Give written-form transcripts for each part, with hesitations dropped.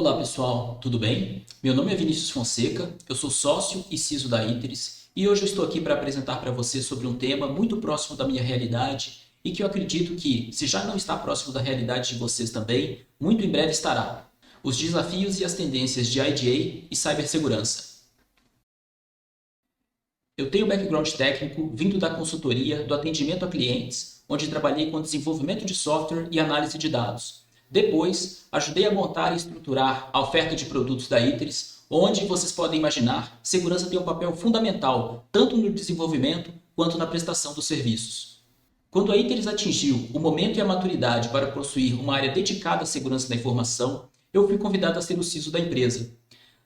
Olá pessoal, tudo bem? Meu nome é Vinícius Fonseca, eu sou sócio e CISO da Iteris e hoje eu estou aqui para apresentar para você sobre um tema muito próximo da minha realidade e que eu acredito que, se já não está próximo da realidade de vocês também, muito em breve estará. Os desafios e as tendências de IGA e cibersegurança. Eu tenho background técnico vindo da consultoria do atendimento a clientes, onde trabalhei com desenvolvimento de software e análise de dados. Depois, ajudei a montar e estruturar a oferta de produtos da Iteris, onde vocês podem imaginar, segurança tem um papel fundamental tanto no desenvolvimento quanto na prestação dos serviços. Quando a Iteris atingiu o momento e a maturidade para possuir uma área dedicada à segurança da informação, eu fui convidado a ser o CISO da empresa.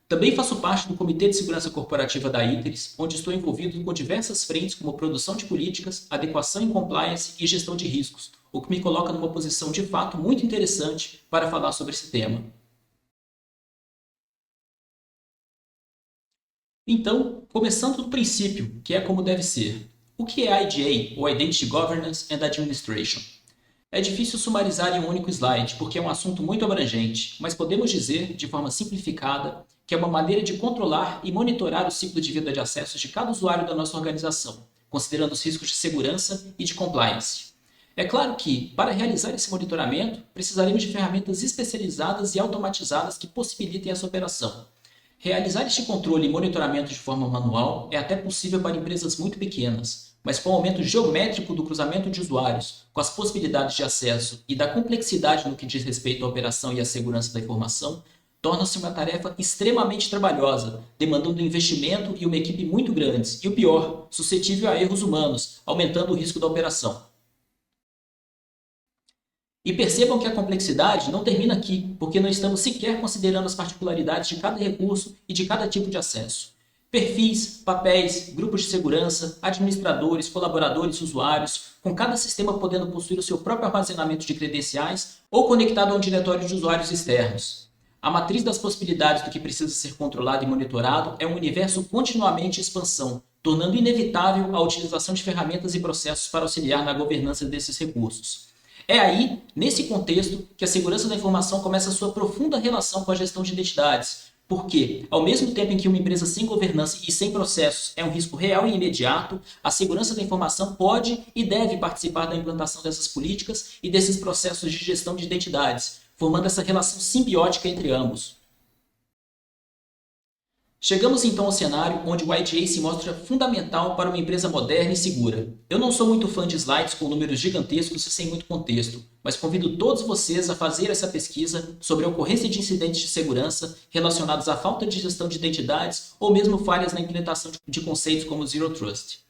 Também faço parte do Comitê de Segurança Corporativa da Iteris, onde estou envolvido com diversas frentes como produção de políticas, adequação em compliance e gestão de riscos, o que me coloca numa posição de fato muito interessante para falar sobre esse tema. Então, começando do princípio, que é como deve ser. O que é IGA, ou Identity Governance and Administration? É difícil sumarizar em um único slide, porque é um assunto muito abrangente, mas podemos dizer, de forma simplificada, que é uma maneira de controlar e monitorar o ciclo de vida de acessos de cada usuário da nossa organização, considerando os riscos de segurança e de compliance. É claro que, para realizar esse monitoramento, precisaremos de ferramentas especializadas e automatizadas que possibilitem essa operação. Realizar este controle e monitoramento de forma manual é até possível para empresas muito pequenas, mas com o aumento geométrico do cruzamento de usuários, com as possibilidades de acesso e da complexidade no que diz respeito à operação e à segurança da informação, torna-se uma tarefa extremamente trabalhosa, demandando investimento e uma equipe muito grandes, e o pior, suscetível a erros humanos, aumentando o risco da operação. E percebam que a complexidade não termina aqui, porque não estamos sequer considerando as particularidades de cada recurso e de cada tipo de acesso. Perfis, papéis, grupos de segurança, administradores, colaboradores, usuários, com cada sistema podendo possuir o seu próprio armazenamento de credenciais ou conectado a um diretório de usuários externos. A matriz das possibilidades do que precisa ser controlado e monitorado é um universo continuamente em expansão, tornando inevitável a utilização de ferramentas e processos para auxiliar na governança desses recursos. É aí, nesse contexto, que a segurança da informação começa a sua profunda relação com a gestão de identidades, porque, ao mesmo tempo em que uma empresa sem governança e sem processos é um risco real e imediato, a segurança da informação pode e deve participar da implantação dessas políticas e desses processos de gestão de identidades, formando essa relação simbiótica entre ambos. Chegamos então ao cenário onde o IGA se mostra fundamental para uma empresa moderna e segura. Eu não sou muito fã de slides com números gigantescos e sem muito contexto, mas convido todos vocês a fazer essa pesquisa sobre a ocorrência de incidentes de segurança relacionados à falta de gestão de identidades ou mesmo falhas na implementação de conceitos como Zero Trust.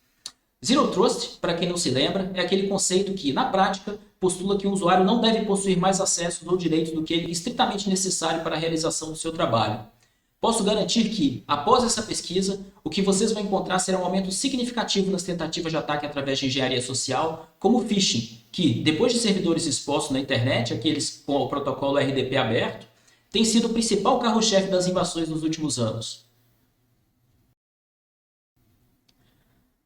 Zero Trust, para quem não se lembra, é aquele conceito que, na prática, postula que um usuário não deve possuir mais acessos ou direitos do que ele estritamente necessário para a realização do seu trabalho. Posso garantir que, após essa pesquisa, o que vocês vão encontrar será um aumento significativo nas tentativas de ataque através de engenharia social, como o phishing, que, depois de servidores expostos na internet, aqueles com o protocolo RDP aberto, tem sido o principal carro-chefe das invasões nos últimos anos.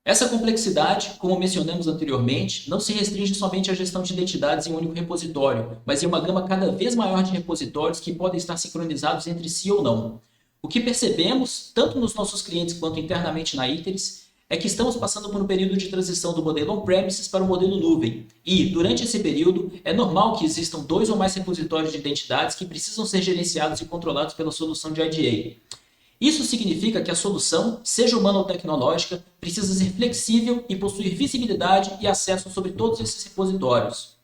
Essa complexidade, como mencionamos anteriormente, não se restringe somente à gestão de identidades em um único repositório, mas em uma gama cada vez maior de repositórios que podem estar sincronizados entre si ou não. O que percebemos, tanto nos nossos clientes quanto internamente na Iteris, é que estamos passando por um período de transição do modelo on-premises para o modelo nuvem. E, durante esse período, é normal que existam 2 ou mais repositórios de identidades que precisam ser gerenciados e controlados pela solução de IGA. Isso significa que a solução, seja humana ou tecnológica, precisa ser flexível e possuir visibilidade e acesso sobre todos esses repositórios.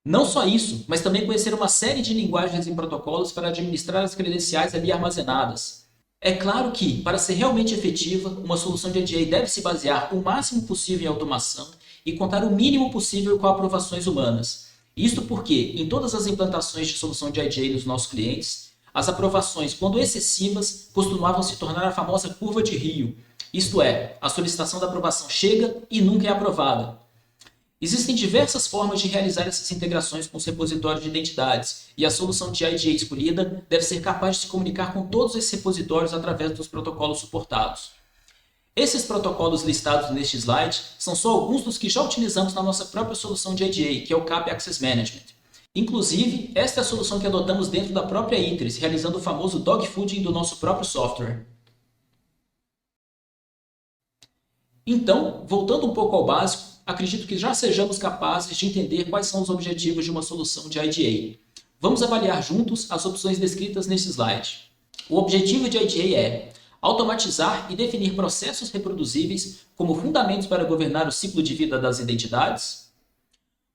Não só isso, mas também conhecer uma série de linguagens e protocolos para administrar as credenciais ali armazenadas. É claro que, para ser realmente efetiva, uma solução de IGA deve se basear o máximo possível em automação e contar o mínimo possível com aprovações humanas. Isto porque, em todas as implantações de solução de IGA dos nossos clientes, as aprovações, quando excessivas, costumavam se tornar a famosa curva de Rio. Isto é, a solicitação da aprovação chega e nunca é aprovada. Existem diversas formas de realizar essas integrações com os repositórios de identidades, e a solução de IGA escolhida deve ser capaz de se comunicar com todos esses repositórios através dos protocolos suportados. Esses protocolos listados neste slide são só alguns dos que já utilizamos na nossa própria solução de IGA, que é o CAP Access Management. Inclusive, esta é a solução que adotamos dentro da própria Itris, realizando o famoso dogfooding do nosso próprio software. Então, voltando um pouco ao básico, acredito que já sejamos capazes de entender quais são os objetivos de uma solução de IDA. Vamos avaliar juntos as opções descritas nesse slide. O objetivo de IDA é automatizar e definir processos reproduzíveis como fundamentos para governar o ciclo de vida das identidades.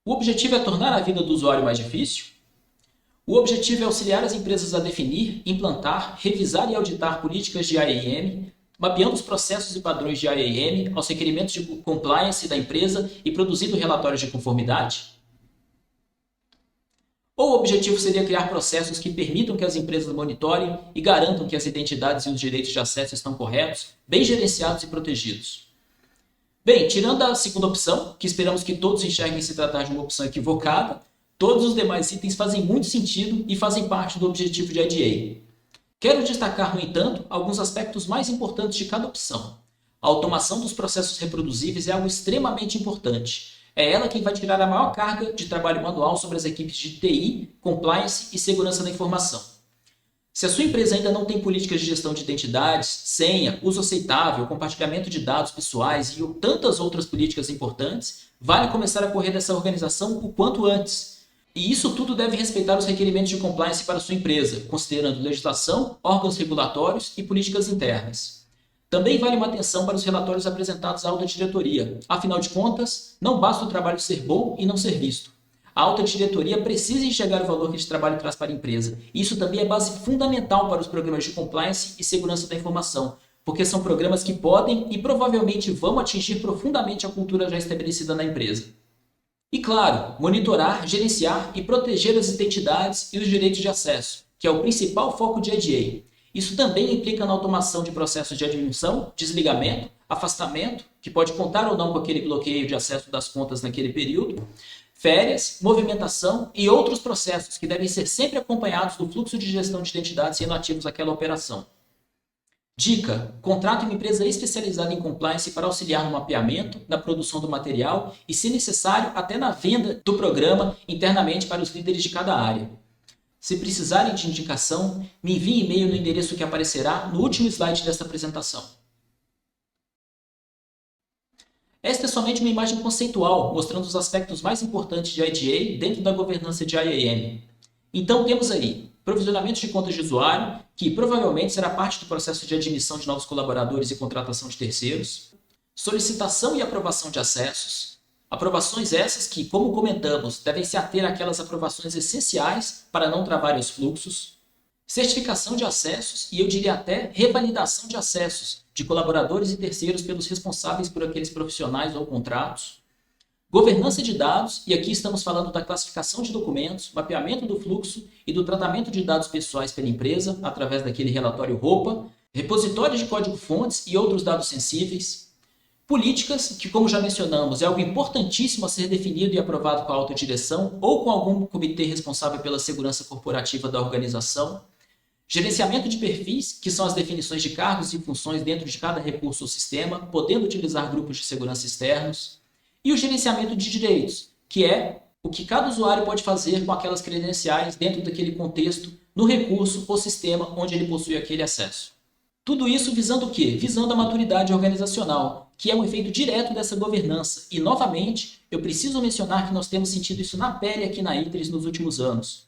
O objetivo é tornar a vida do usuário mais difícil. O objetivo é auxiliar as empresas a definir, implantar, revisar e auditar políticas de IAM, mapeando os processos e padrões de IAM aos requerimentos de compliance da empresa e produzindo relatórios de conformidade. Ou o objetivo seria criar processos que permitam que as empresas monitorem e garantam que as identidades e os direitos de acesso estão corretos, bem gerenciados e protegidos. Bem, tirando a segunda opção, que esperamos que todos enxerguem se tratar de uma opção equivocada, todos os demais itens fazem muito sentido e fazem parte do objetivo de IDA. Quero destacar, no entanto, alguns aspectos mais importantes de cada opção. A automação dos processos reproduzíveis é algo extremamente importante. É ela quem vai tirar a maior carga de trabalho manual sobre as equipes de TI, compliance e segurança da informação. Se a sua empresa ainda não tem políticas de gestão de identidades, senha, uso aceitável, compartilhamento de dados pessoais e tantas outras políticas importantes, vale começar a correr dessa organização o quanto antes. E isso tudo deve respeitar os requerimentos de compliance para a sua empresa, considerando legislação, órgãos regulatórios e políticas internas. Também vale uma atenção para os relatórios apresentados à alta diretoria. Afinal de contas, não basta o trabalho ser bom e não ser visto. A alta diretoria precisa enxergar o valor que esse trabalho traz para a empresa. E isso também é base fundamental para os programas de compliance e segurança da informação, porque são programas que podem e provavelmente vão atingir profundamente a cultura já estabelecida na empresa. E claro, monitorar, gerenciar e proteger as identidades e os direitos de acesso, que é o principal foco de IDA. Isso também implica na automação de processos de admissão, desligamento, afastamento, que pode contar ou não com aquele bloqueio de acesso das contas naquele período, férias, movimentação e outros processos que devem ser sempre acompanhados do fluxo de gestão de identidades relativos àquela operação. Dica: contrate uma empresa especializada em compliance para auxiliar no mapeamento, na produção do material e, se necessário, até na venda do programa internamente para os líderes de cada área. Se precisarem de indicação, me envie e-mail no endereço que aparecerá no último slide desta apresentação. Esta é somente uma imagem conceitual, mostrando os aspectos mais importantes de IDA dentro da governança de IAM. Então temos aí provisionamento de contas de usuário, que provavelmente será parte do processo de admissão de novos colaboradores e contratação de terceiros, solicitação e aprovação de acessos, aprovações essas que, como comentamos, devem se ater àquelas aprovações essenciais para não travarem os fluxos, certificação de acessos e eu diria até revalidação de acessos de colaboradores e terceiros pelos responsáveis por aqueles profissionais ou contratos, governança de dados, e aqui estamos falando da classificação de documentos, mapeamento do fluxo e do tratamento de dados pessoais pela empresa através daquele relatório ROPA, repositório de código-fontes e outros dados sensíveis, políticas, que como já mencionamos, é algo importantíssimo a ser definido e aprovado com a alta direção ou com algum comitê responsável pela segurança corporativa da organização, gerenciamento de perfis, que são as definições de cargos e funções dentro de cada recurso ou sistema, podendo utilizar grupos de segurança externos, e o gerenciamento de direitos, que é o que cada usuário pode fazer com aquelas credenciais dentro daquele contexto, no recurso ou sistema onde ele possui aquele acesso. Tudo isso visando o quê? Visando a maturidade organizacional, que é um efeito direto dessa governança. E, novamente, eu preciso mencionar que nós temos sentido isso na pele aqui na Itris nos últimos anos.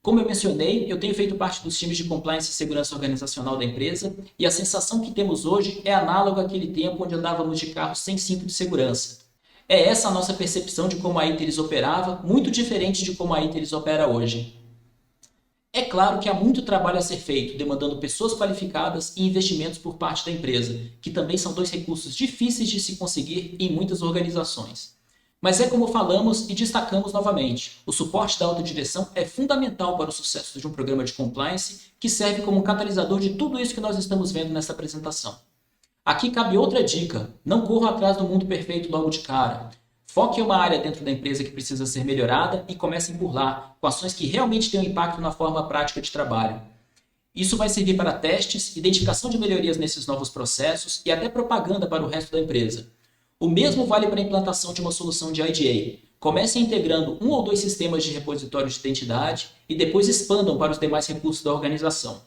Como eu mencionei, eu tenho feito parte dos times de compliance e segurança organizacional da empresa, e a sensação que temos hoje é análoga àquele tempo onde andávamos de carro sem cinto de segurança. É essa a nossa percepção de como a Itris operava, muito diferente de como a Itris opera hoje. É claro que há muito trabalho a ser feito, demandando pessoas qualificadas e investimentos por parte da empresa, que também são dois recursos difíceis de se conseguir em muitas organizações. Mas é como falamos e destacamos novamente, o suporte da alta direção é fundamental para o sucesso de um programa de compliance que serve como um catalisador de tudo isso que nós estamos vendo nessa apresentação. Aqui cabe outra dica: não corra atrás do mundo perfeito logo de cara. Foque em uma área dentro da empresa que precisa ser melhorada e comecem por lá, com ações que realmente tenham impacto na forma prática de trabalho. Isso vai servir para testes, identificação de melhorias nesses novos processos e até propaganda para o resto da empresa. O mesmo vale para a implantação de uma solução de IDA. Comecem integrando um ou dois sistemas de repositório de identidade e depois expandam para os demais recursos da organização.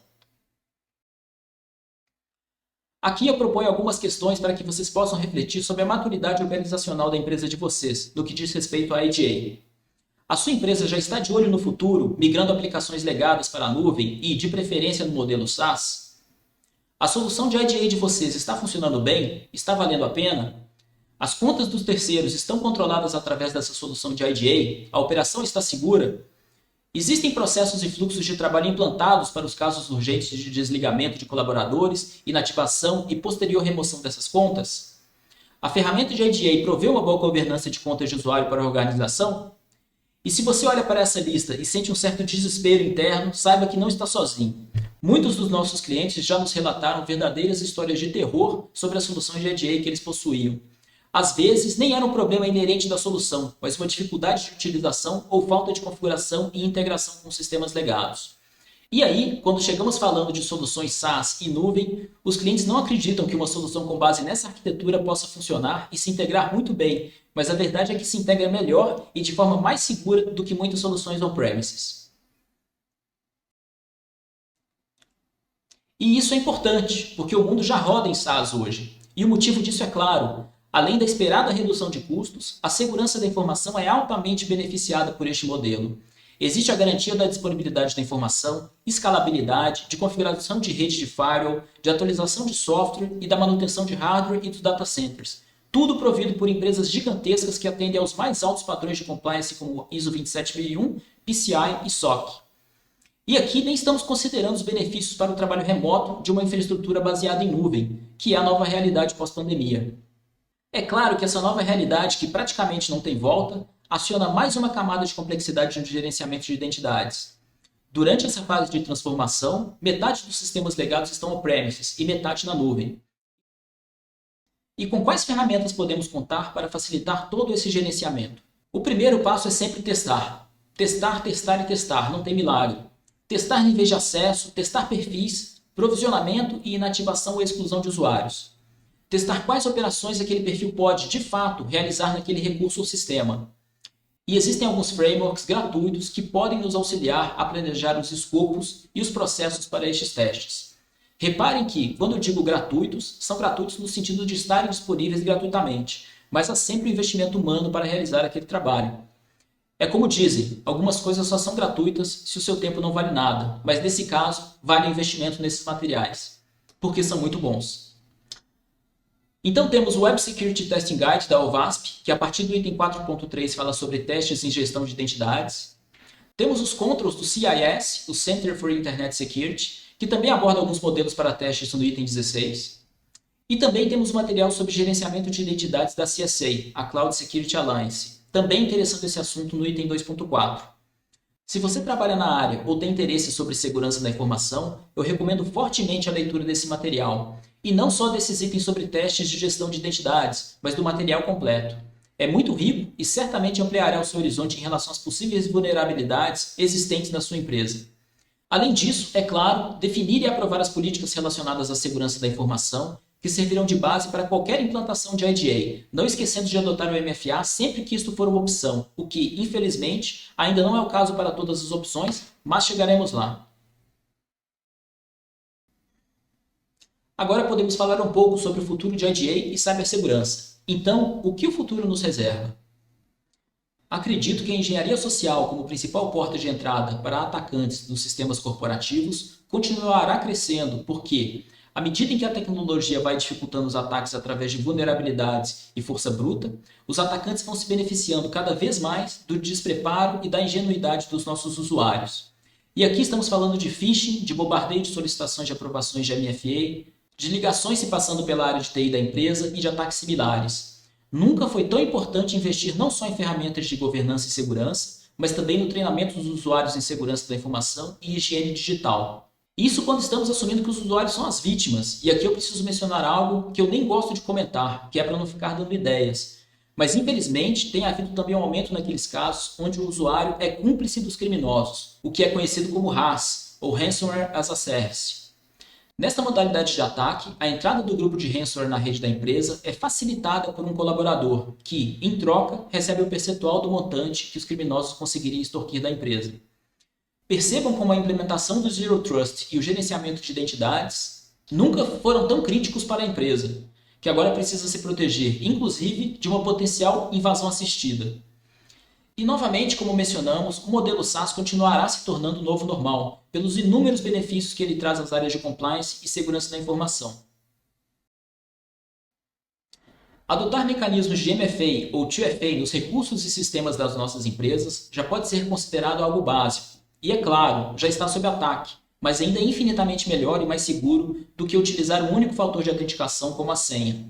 Aqui eu proponho algumas questões para que vocês possam refletir sobre a maturidade organizacional da empresa de vocês, no que diz respeito à IDA. A sua empresa já está de olho no futuro, migrando aplicações legadas para a nuvem e, de preferência, no modelo SaaS? A solução de IDA de vocês está funcionando bem? Está valendo a pena? As contas dos terceiros estão controladas através dessa solução de IDA? A operação está segura? Existem processos e fluxos de trabalho implantados para os casos urgentes de desligamento de colaboradores, inativação e posterior remoção dessas contas? A ferramenta de IDA provê uma boa governança de contas de usuário para a organização? E se você olha para essa lista e sente um certo desespero interno, saiba que não está sozinho. Muitos dos nossos clientes já nos relataram verdadeiras histórias de terror sobre as soluções de IDA que eles possuíam. Às vezes, nem era um problema inerente da solução, mas uma dificuldade de utilização ou falta de configuração e integração com sistemas legados. E aí, quando chegamos falando de soluções SaaS e nuvem, os clientes não acreditam que uma solução com base nessa arquitetura possa funcionar e se integrar muito bem, mas a verdade é que se integra melhor e de forma mais segura do que muitas soluções on-premises. E isso é importante, porque o mundo já roda em SaaS hoje. E o motivo disso é claro. Além da esperada redução de custos, a segurança da informação é altamente beneficiada por este modelo. Existe a garantia da disponibilidade da informação, escalabilidade, de configuração de rede de firewall, de atualização de software e da manutenção de hardware e dos data centers. Tudo provido por empresas gigantescas que atendem aos mais altos padrões de compliance como ISO 27001, PCI e SOC. E aqui nem estamos considerando os benefícios para o trabalho remoto de uma infraestrutura baseada em nuvem, que é a nova realidade pós-pandemia. É claro que essa nova realidade, que praticamente não tem volta, aciona mais uma camada de complexidade no gerenciamento de identidades. Durante essa fase de transformação, metade dos sistemas legados estão on-premises e metade na nuvem. E com quais ferramentas podemos contar para facilitar todo esse gerenciamento? O primeiro passo é sempre testar. Testar, testar e testar, não tem milagre. Testar níveis de acesso, testar perfis, provisionamento e inativação ou exclusão de usuários. Testar quais operações aquele perfil pode, de fato, realizar naquele recurso ou sistema. E existem alguns frameworks gratuitos que podem nos auxiliar a planejar os escopos e os processos para estes testes. Reparem que, quando eu digo gratuitos, são gratuitos no sentido de estarem disponíveis gratuitamente, mas há sempre um investimento humano para realizar aquele trabalho. É como dizem, algumas coisas só são gratuitas se o seu tempo não vale nada, mas nesse caso, vale o investimento nesses materiais, porque são muito bons. Então temos o Web Security Testing Guide da OWASP, que a partir do item 4.3 fala sobre testes em gestão de identidades. Temos os controls do CIS, o Center for Internet Security, que também aborda alguns modelos para testes no item 16. E também temos material sobre gerenciamento de identidades da CSA, a Cloud Security Alliance, também interessando esse assunto no item 2.4. Se você trabalha na área ou tem interesse sobre segurança da informação, eu recomendo fortemente a leitura desse material. E não só desses itens sobre testes de gestão de identidades, mas do material completo. É muito rico e certamente ampliará o seu horizonte em relação às possíveis vulnerabilidades existentes na sua empresa. Além disso, é claro, definir e aprovar as políticas relacionadas à segurança da informação, que servirão de base para qualquer implantação de IDA, não esquecendo de adotar o MFA sempre que isto for uma opção, o que, infelizmente, ainda não é o caso para todas as opções, mas chegaremos lá. Agora podemos falar um pouco sobre o futuro de IDA e cibersegurança. Então, o que o futuro nos reserva? Acredito que a engenharia social, como principal porta de entrada para atacantes dos sistemas corporativos, continuará crescendo, porque, à medida em que a tecnologia vai dificultando os ataques através de vulnerabilidades e força bruta, os atacantes vão se beneficiando cada vez mais do despreparo e da ingenuidade dos nossos usuários. E aqui estamos falando de phishing, de bombardeio de solicitações de aprovações de MFA, de ligações se passando pela área de TI da empresa e de ataques similares. Nunca foi tão importante investir não só em ferramentas de governança e segurança, mas também no treinamento dos usuários em segurança da informação e higiene digital. Isso quando estamos assumindo que os usuários são as vítimas, e aqui eu preciso mencionar algo que eu nem gosto de comentar, que é para não ficar dando ideias. Mas infelizmente tem havido também um aumento naqueles casos onde o usuário é cúmplice dos criminosos, o que é conhecido como RAS, ou Ransomware as a Service. Nesta modalidade de ataque, a entrada do grupo de ransomware na rede da empresa é facilitada por um colaborador que, em troca, recebe o percentual do montante que os criminosos conseguiriam extorquir da empresa. Percebam como a implementação do Zero Trust e o gerenciamento de identidades nunca foram tão críticos para a empresa, que agora precisa se proteger, inclusive, de uma potencial invasão assistida. E, novamente, como mencionamos, o modelo SaaS continuará se tornando o novo normal, pelos inúmeros benefícios que ele traz às áreas de compliance e segurança da informação. Adotar mecanismos de MFA ou 2FA nos recursos e sistemas das nossas empresas já pode ser considerado algo básico. E, é claro, já está sob ataque, mas ainda é infinitamente melhor e mais seguro do que utilizar um único fator de autenticação como a senha.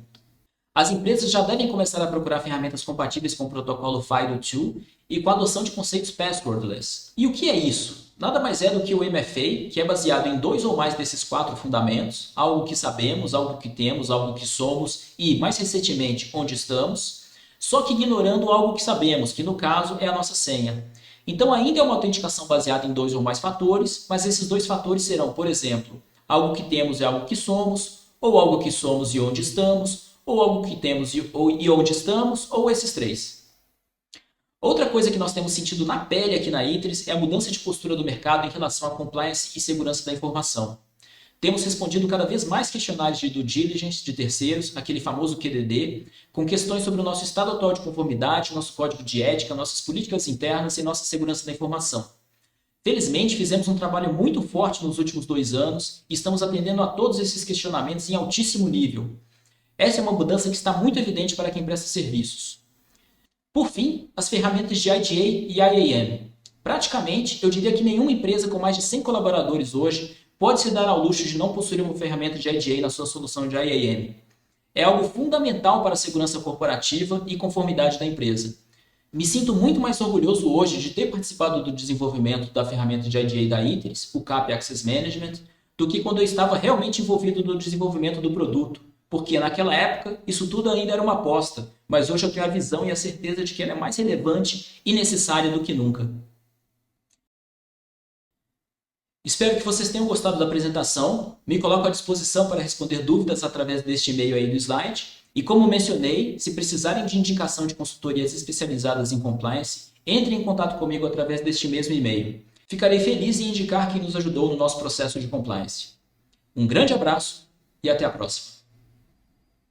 As empresas já devem começar a procurar ferramentas compatíveis com o protocolo FIDO2 e com a adoção de conceitos passwordless. E o que é isso? Nada mais é do que o MFA, que é baseado em 2 ou mais desses 4 fundamentos, algo que sabemos, algo que temos, algo que somos e, mais recentemente, onde estamos, só que ignorando algo que sabemos, que no caso é a nossa senha. Então ainda é uma autenticação baseada em 2 ou mais fatores, mas esses 2 fatores serão, por exemplo, algo que temos e algo que somos, ou algo que somos e onde estamos, ou algo que temos e onde estamos, ou esses 3. Outra coisa que nós temos sentido na pele aqui na ITRIS é a mudança de postura do mercado em relação à compliance e segurança da informação. Temos respondido cada vez mais questionários de due diligence de terceiros, aquele famoso QDD, com questões sobre o nosso estado atual de conformidade, nosso código de ética, nossas políticas internas e nossa segurança da informação. Felizmente, fizemos um trabalho muito forte nos últimos 2 anos e estamos atendendo a todos esses questionamentos em altíssimo nível. Essa é uma mudança que está muito evidente para quem presta serviços. Por fim, as ferramentas de IGA e IAM. Praticamente, eu diria que nenhuma empresa com mais de 100 colaboradores hoje pode se dar ao luxo de não possuir uma ferramenta de IGA na sua solução de IAM. É algo fundamental para a segurança corporativa e conformidade da empresa. Me sinto muito mais orgulhoso hoje de ter participado do desenvolvimento da ferramenta de IGA da ITRIS, o CAP Access Management, do que quando eu estava realmente envolvido no desenvolvimento do produto, porque naquela época isso tudo ainda era uma aposta, mas hoje eu tenho a visão e a certeza de que ela é mais relevante e necessária do que nunca. Espero que vocês tenham gostado da apresentação. Me coloco à disposição para responder dúvidas através deste e-mail aí do slide. E como mencionei, se precisarem de indicação de consultorias especializadas em compliance, entrem em contato comigo através deste mesmo e-mail. Ficarei feliz em indicar quem nos ajudou no nosso processo de compliance. Um grande abraço e até a próxima.